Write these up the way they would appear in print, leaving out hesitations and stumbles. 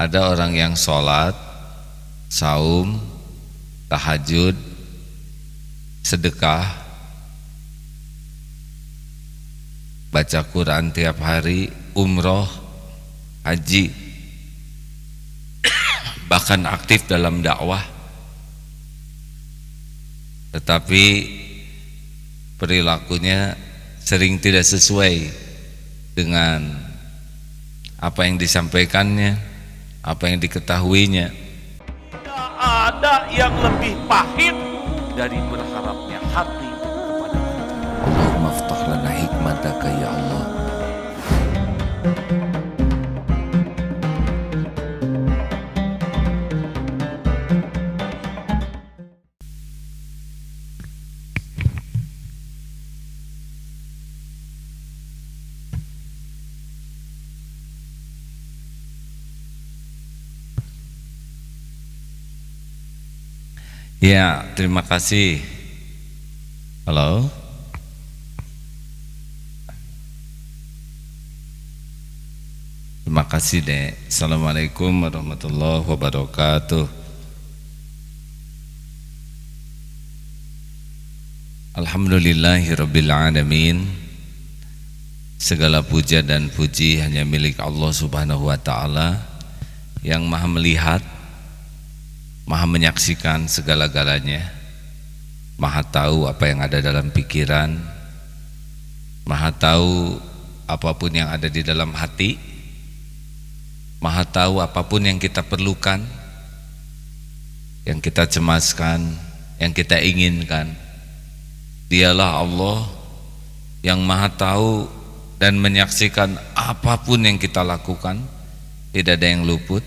Ada orang yang sholat, saum, tahajud, sedekah, baca Quran tiap hari, umroh, haji, bahkan aktif dalam dakwah, tetapi perilakunya sering tidak sesuai dengan apa yang disampaikannya, apa yang diketahuinya. Tidak ada yang lebih pahit dari berharapnya hati kepada kita. Allahumma ftah lana hikmataka ya Allah. Ya, terima kasih. Halo. Terima kasih, Dek. Assalamualaikum warahmatullahi wabarakatuh. Alhamdulillahirabbil alamin. Segala puja dan puji hanya milik Allah Subhanahu wa taala yang Maha melihat, Maha menyaksikan segala-galanya, Maha tahu apa yang ada dalam pikiran, Maha tahu apapun yang ada di dalam hati, Maha tahu apapun yang kita perlukan, yang kita cemaskan, yang kita inginkan. Dialah Allah yang Maha tahu dan menyaksikan apapun yang kita lakukan, tidak ada yang luput.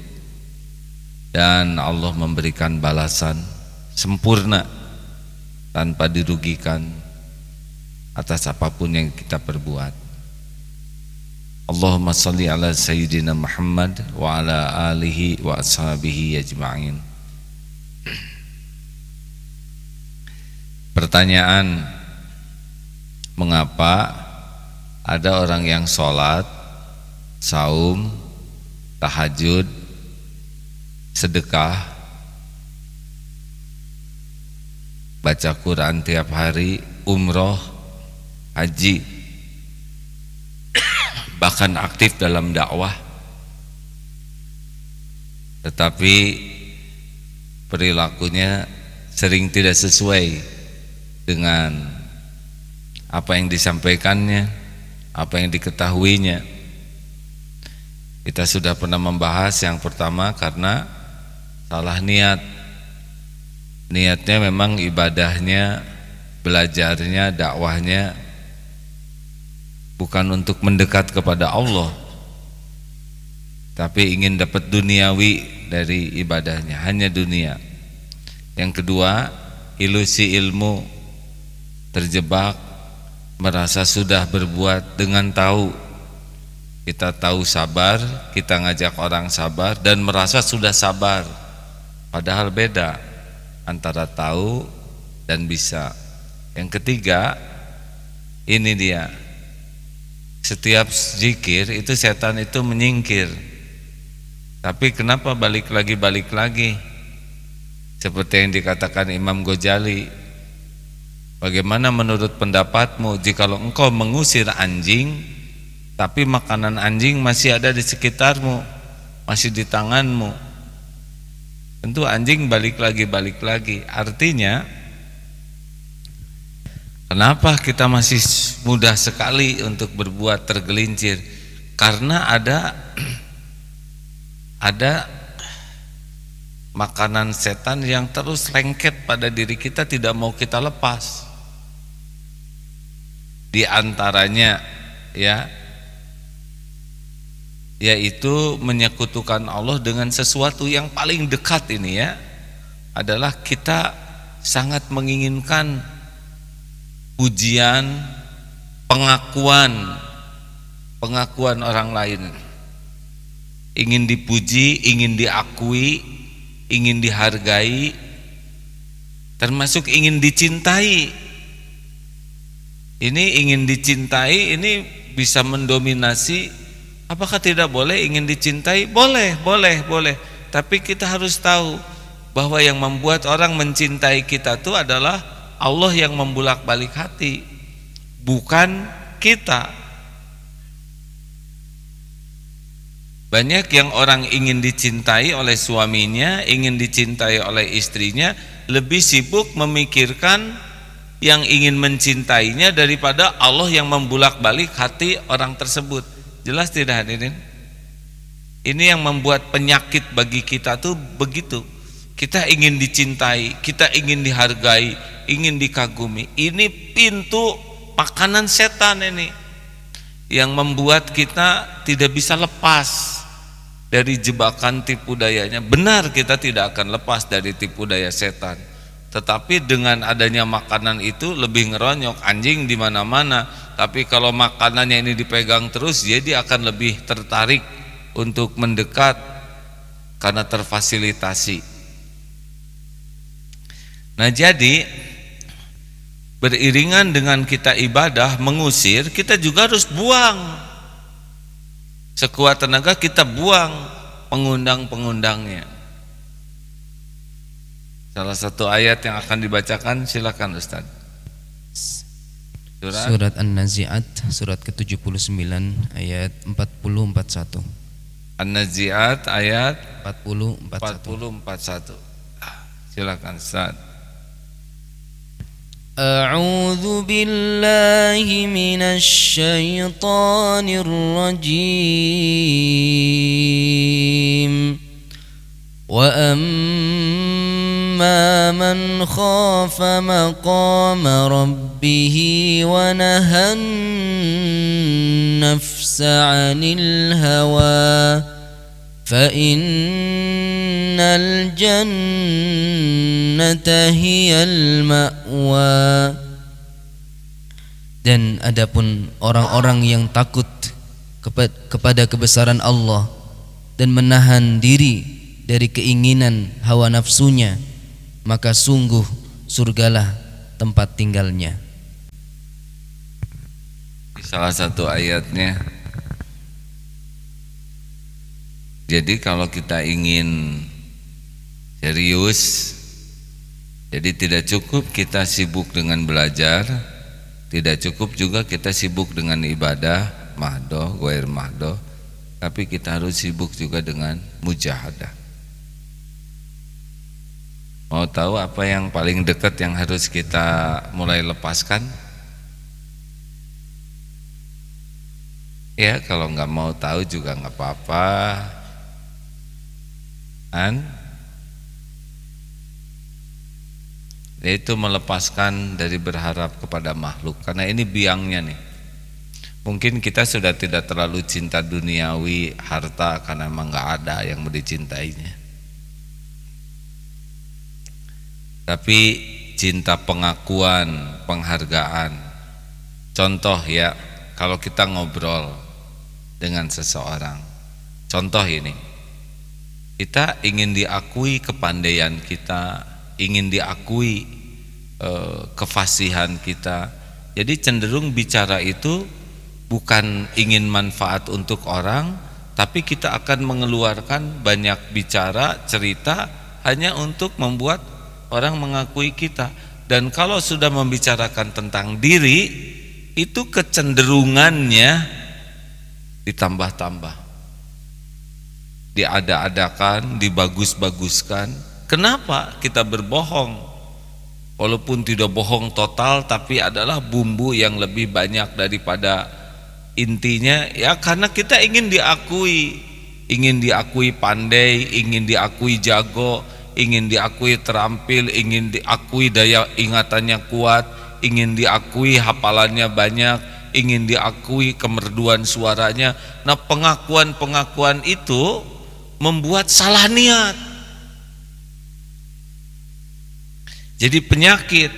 Dan Allah memberikan balasan sempurna tanpa dirugikan atas apapun yang kita perbuat. Allahumma salli ala Sayyidina Muhammad wa ala alihi wa ashabihi ajma'in. Pertanyaan, mengapa ada orang yang sholat, saum, tahajud, sedekah, baca Quran tiap hari, umroh, haji, bahkan aktif dalam dakwah, tetapi perilakunya sering tidak sesuai dengan apa yang disampaikannya, apa yang diketahuinya. Kita sudah pernah membahas yang pertama karena salah niat. Niatnya memang ibadahnya, belajarnya, dakwahnya bukan untuk mendekat kepada Allah, tapi ingin dapat duniawi dari ibadahnya, hanya dunia. Yang kedua, ilusi ilmu, terjebak merasa sudah berbuat dengan tahu. Kita tahu sabar, kita ngajak orang sabar dan merasa sudah sabar, padahal beda antara tahu dan bisa. Yang ketiga, ini dia, setiap zikir itu setan itu menyingkir, tapi kenapa balik lagi? Seperti yang dikatakan Imam Ghazali, bagaimana menurut pendapatmu jikalau engkau mengusir anjing tapi makanan anjing masih ada di sekitarmu, masih di tanganmu? Tentu anjing balik lagi. Artinya, kenapa kita masih mudah sekali untuk berbuat tergelincir? Karena ada makanan setan yang terus lengket pada diri kita, tidak mau kita lepas. Di antaranya yaitu menyekutukan Allah dengan sesuatu yang paling dekat ini adalah kita sangat menginginkan pujian, pengakuan orang lain. Ingin dipuji, ingin diakui, ingin dihargai, termasuk ingin dicintai. Ini ingin dicintai, ini bisa mendominasi Apakah tidak boleh ingin dicintai? Boleh, boleh, boleh. Tapi kita harus tahu bahwa yang membuat orang mencintai kita itu adalah Allah yang membulak-balik hati, bukan kita. Banyak yang orang ingin dicintai oleh suaminya, ingin dicintai oleh istrinya, lebih sibuk memikirkan yang ingin mencintainya daripada Allah yang membulak-balik hati orang tersebut. Jelas tidak hadirin? Ini yang membuat penyakit bagi kita tuh begitu. Kita ingin dicintai, kita ingin dihargai, ingin dikagumi. Ini pintu makanan setan ini yang membuat kita tidak bisa lepas dari jebakan tipu dayanya. Benar, kita tidak akan lepas dari tipu daya setan. Tetapi dengan adanya makanan itu lebih ngeronyok, anjing di mana-mana. Tapi kalau makanannya ini dipegang terus, dia akan lebih tertarik untuk mendekat karena terfasilitasi. Nah, jadi beriringan dengan kita ibadah mengusir, kita juga harus buang. Sekuat tenaga kita buang pengundang-pengundangnya. Salah satu ayat yang akan dibacakan, silakan Ustaz. Surat An-Nazi'at, surat ke-79 ayat 40-41. An-Nazi'at ayat 40-41. Silakan Ustaz. A'udzu billahi minasy syaithanir rajim. Wa amma man khafa maqama rabbih wa nahan nafsa 'anil hawa fa innal jannata hiyal ma'wa. Dan adapun orang-orang yang takut kepada kebesaran Allah dan menahan diri dari keinginan hawa nafsunya, maka sungguh surgalah tempat tinggalnya. Salah satu ayatnya. Jadi kalau kita ingin serius, jadi tidak cukup kita sibuk dengan belajar, tidak cukup juga kita sibuk dengan ibadah mahdoh, ghair mahdoh, tapi kita harus sibuk juga dengan mujahadah. Mau tahu apa yang paling dekat yang harus kita mulai lepaskan? Ya, kalau nggak mau tahu juga nggak apa-apa. Yaitu melepaskan dari berharap kepada makhluk, karena ini biangnya nih. Mungkin kita sudah tidak terlalu cinta duniawi, harta, karena memang nggak ada yang mau dicintainya. Tapi cinta pengakuan, penghargaan. Contoh ya, kalau kita ngobrol dengan seseorang, contoh ini, kita ingin diakui kepandaian kita, ingin diakui kefasihan kita. Jadi cenderung bicara itu bukan ingin manfaat untuk orang, tapi kita akan mengeluarkan banyak bicara, cerita hanya untuk membuat orang mengakui kita. Dan kalau sudah membicarakan tentang diri, itu kecenderungannya ditambah-tambah, diada-adakan, dibagus-baguskan. Kenapa kita berbohong? Walaupun tidak bohong total, tapi adalah bumbu yang lebih banyak daripada intinya. Ya, karena kita ingin diakui pandai, ingin diakui jago, ingin diakui terampil, ingin diakui daya ingatannya kuat, ingin diakui hafalannya banyak, ingin diakui kemerduan suaranya. Nah, pengakuan-pengakuan itu membuat salah niat, jadi penyakit.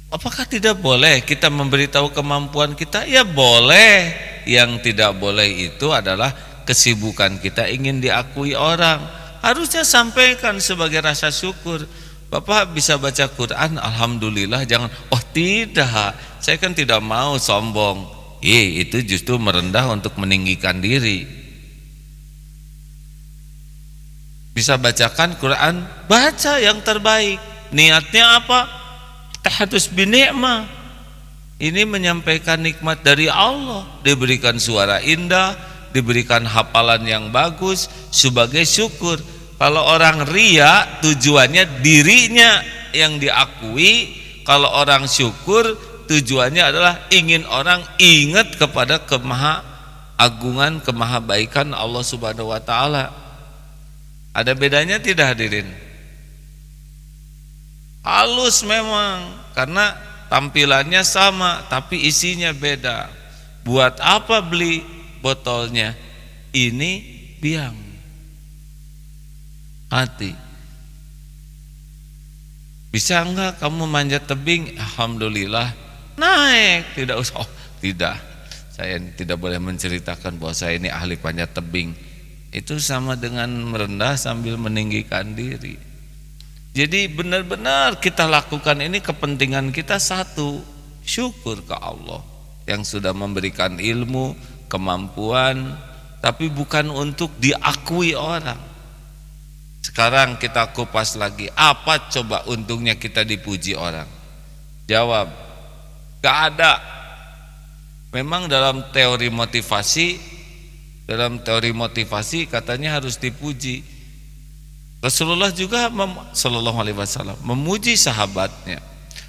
Apakah tidak boleh kita memberitahu kemampuan kita? Ya boleh. Yang tidak boleh itu adalah kesibukan kita ingin diakui orang. Harusnya sampaikan sebagai rasa syukur. Bapak bisa baca Quran, alhamdulillah. Jangan, oh tidak, saya kan tidak mau sombong. itu justru merendah untuk meninggikan diri. Bisa bacakan Quran, baca yang terbaik. Niatnya apa? Tahadus binikmah. Ini menyampaikan nikmat dari Allah, diberikan suara indah, diberikan hafalan yang bagus sebagai syukur. Kalau orang ria, tujuannya dirinya yang diakui. Kalau orang syukur, tujuannya adalah ingin orang ingat kepada kemahaagungan, kemahabaikan Allah Subhanahu wa taala. Ada bedanya tidak hadirin? Halus memang, karena tampilannya sama tapi isinya beda. Buat apa beli botolnya? Ini biang hati. Bisa enggak kamu manjat tebing? Alhamdulillah naik. Tidak usah. Oh, tidak. Saya tidak boleh menceritakan bahwa saya ini ahli panjat tebing. Itu sama dengan merendah sambil meninggikan diri. Jadi benar-benar kita lakukan ini kepentingan kita satu, syukur ke Allah yang sudah memberikan ilmu, kemampuan, tapi bukan untuk diakui orang. Sekarang kita kupas lagi, apa coba untungnya kita dipuji orang? Jawab, gak ada. Memang dalam teori motivasi katanya harus dipuji. Rasulullah juga sallallahu alaihi wasallam memuji sahabatnya.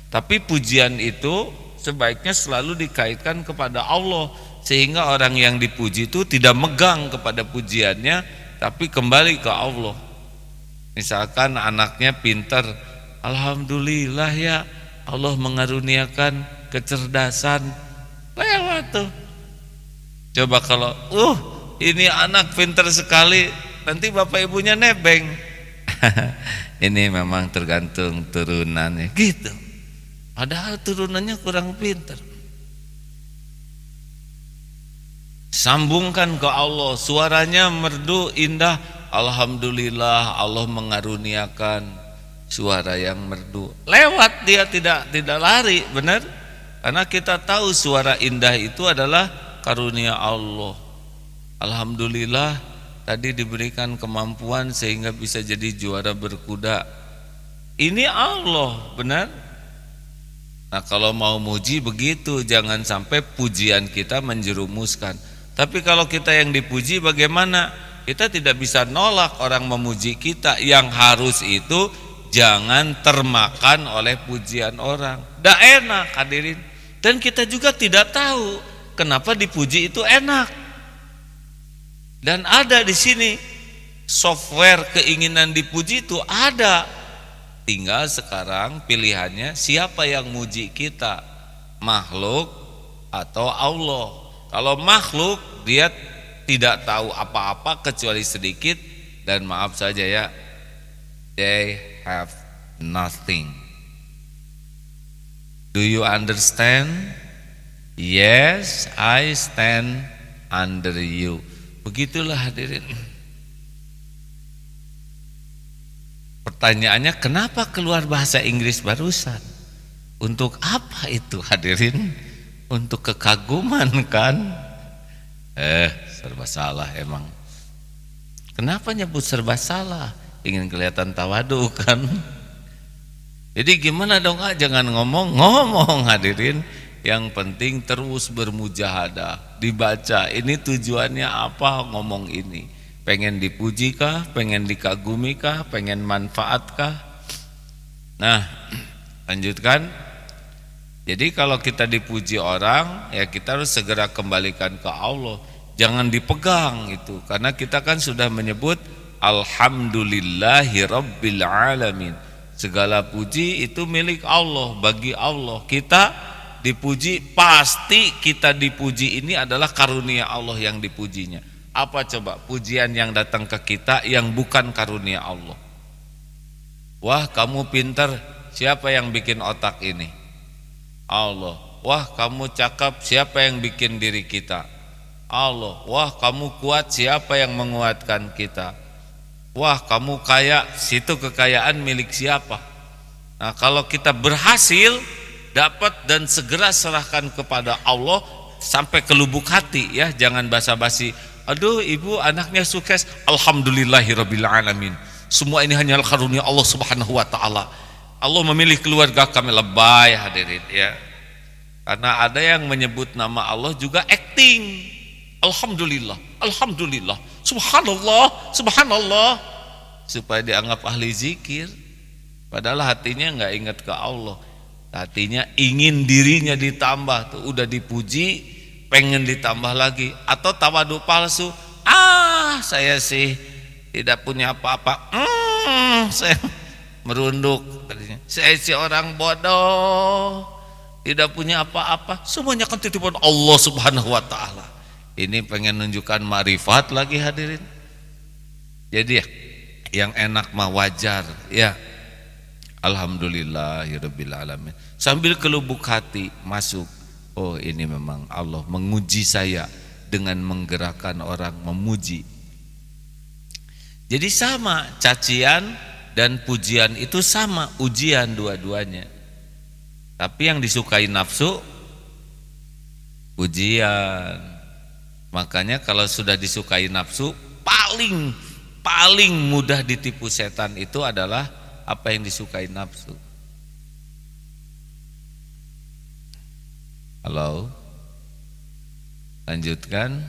Tapi pujian itu sebaiknya selalu dikaitkan kepada Allah, sehingga orang yang dipuji itu tidak megang kepada pujiannya tapi kembali ke Allah. Misalkan anaknya pintar, alhamdulillah ya Allah mengaruniakan kecerdasan, lewat tuh. Coba kalau ini anak pintar sekali, nanti bapak ibunya nebeng. Ini memang tergantung turunannya gitu. Padahal turunannya kurang pintar. Sambungkan ke Allah, suaranya merdu indah, alhamdulillah Allah mengaruniakan suara yang merdu. Lewat dia, tidak lari, benar? Karena kita tahu suara indah itu adalah karunia Allah. Alhamdulillah tadi diberikan kemampuan sehingga bisa jadi juara berkuda. Ini Allah, benar? Nah, kalau mau muji begitu, jangan sampai pujian kita menjerumuskan. Tapi kalau kita yang dipuji bagaimana? Kita tidak bisa nolak orang memuji kita. Yang harus itu jangan termakan oleh pujian orang. Dah enak hadirin. Dan kita juga tidak tahu kenapa dipuji itu enak. Dan ada di sini software keinginan dipuji itu ada. Tinggal sekarang pilihannya siapa yang muji kita, makhluk atau Allah. Kalau makhluk dia tidak tahu apa-apa kecuali sedikit, dan maaf saja ya, they have nothing. Do you understand? Yes, I stand under you. Begitulah hadirin. Pertanyaannya, kenapa keluar bahasa Inggris barusan? Untuk apa itu hadirin? Untuk kekaguman kan? Serba salah emang. Kenapa nyebut serba salah? Ingin kelihatan tawadu kan? Jadi gimana dong, jangan ngomong hadirin. Yang penting terus bermujahadah, dibaca. Ini tujuannya apa ngomong ini? Pengen dipuji kah? Pengen dikagumi kah? Pengen manfaat kah? Nah, lanjutkan. Jadi kalau kita dipuji orang, ya kita harus segera kembalikan ke Allah. Jangan dipegang itu, karena kita kan sudah menyebut alhamdulillahi rabbil alamin. Segala puji itu milik Allah, bagi Allah. Kita dipuji, pasti kita dipuji ini adalah karunia Allah yang dipujinya. Apa coba pujian yang datang ke kita yang bukan karunia Allah? Wah, kamu pintar, siapa yang bikin otak ini? Allah. Wah, kamu cakap, siapa yang bikin diri kita? Allah. Wah, kamu kuat, siapa yang menguatkan kita? Wah, kamu kaya, situ kekayaan milik siapa? Nah, kalau kita berhasil dapat dan segera serahkan kepada Allah, sampai ke lubuk hati ya, jangan basa-basi. Aduh ibu anaknya sukses, alhamdulillahirabbil alamin. Semua ini hanya karunia Allah Subhanahu wa taala. Allah memilih keluarga kami, lebay hadirin ya. Karena ada yang menyebut nama Allah juga acting. Alhamdulillah, alhamdulillah, subhanallah, subhanallah, supaya dianggap ahli zikir. Padahal hatinya nggak ingat ke Allah. Hatinya ingin dirinya ditambah tuh, udah dipuji pengen ditambah lagi. Atau tawadu palsu, saya sih tidak punya apa-apa, saya merunduk, saya si orang bodoh, tidak punya apa-apa, semuanya kan titipan Allah Subhanahu wa taala. Ini pengen nunjukkan marifat lagi hadirin. Jadi ya, yang enak mah wajar ya. Alhamdulillahirabbil alamin. Sambil ke lubuk hati masuk, oh ini memang Allah menguji saya dengan menggerakkan orang memuji. Jadi sama, cacian dan pujian itu sama, ujian dua-duanya. Tapi yang disukai nafsu pujian. Makanya kalau sudah disukai nafsu, paling mudah ditipu setan itu adalah apa yang disukai nafsu. Halo, lanjutkan.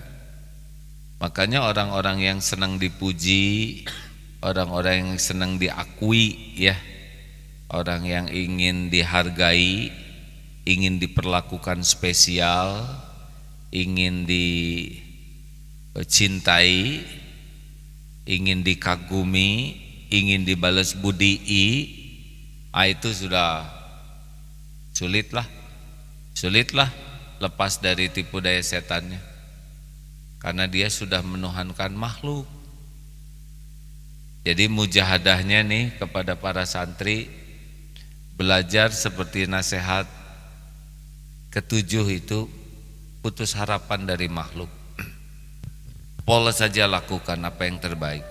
Makanya orang-orang yang senang dipuji, orang-orang yang senang diakui ya, orang yang ingin dihargai, ingin diperlakukan spesial, ingin dicintai, ingin dikagumi, ingin dibalas budii, itu sudah sulitlah lepas dari tipu daya setannya, karena dia sudah menuhankan makhluk. Jadi mujahadahnya nih kepada para santri, belajar seperti nasihat ketujuh itu, putus harapan dari makhluk. Polos saja lakukan apa yang terbaik.